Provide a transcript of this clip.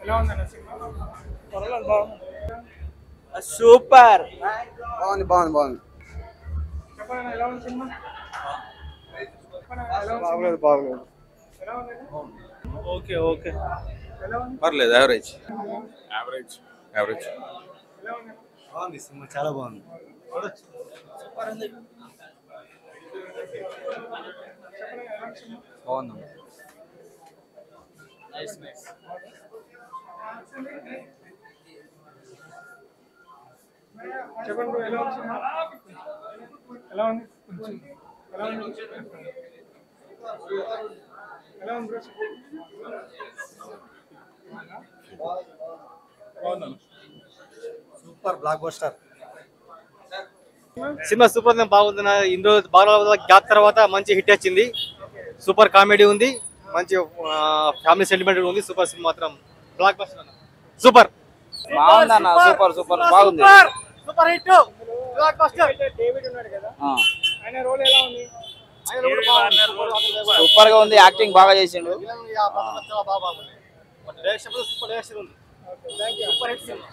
ఎలా ఉందన్న సినిమా? పర్వాలేదు బాగుంది. సూపర్ బాగుంది బాగుంది బాగుంది. చెప్పండి ఎలా ఉంది సినిమా? బాగలేదు బాగలేదు. ఎలా ఉంది? ఓకే ఓకే ఎలా ఉంది? పర్లేదు యావరేజ్ యావరేజ్ యావరేజ్ ఎలా ఉంది? బాగుంది సినిమా చాలా బాగుంది. చెప్పండి ఎలా ఉంది సినిమా? బాగుంది. చెప్పండి bro, ఎలా ఉంది సినిమా? ఎలా ఉంది? ఎలా ఉంది? ఎలా ఉంది bro? Super block buster. Cinema super బాగుంది. ఇందులో బాగా గ్యాప్ తర్వాత మంచి హిట్ వచ్చింది. సూపర్ కామెడీ ఉంది, మంచి ఫ్యామిలీ సెంటిమెంట్ ఉంది. సూపర్ సినిమా మాత్రం బ్లాక్ బస్టర్ సూపర్ బాగుందన్న సూపర్ సూపర్ బాగుంది. Super hit block buster. David ఉన్నాడు కదా, ఆయన రోల్ ఎలా ఉంది? సూపర్ గా ఉంది, యాక్టింగ్ బాగా చేసిండు. డైరెక్షన్ సూపర్ డైరెక్షన్ ఉంది. Thank you. Super hit cinema.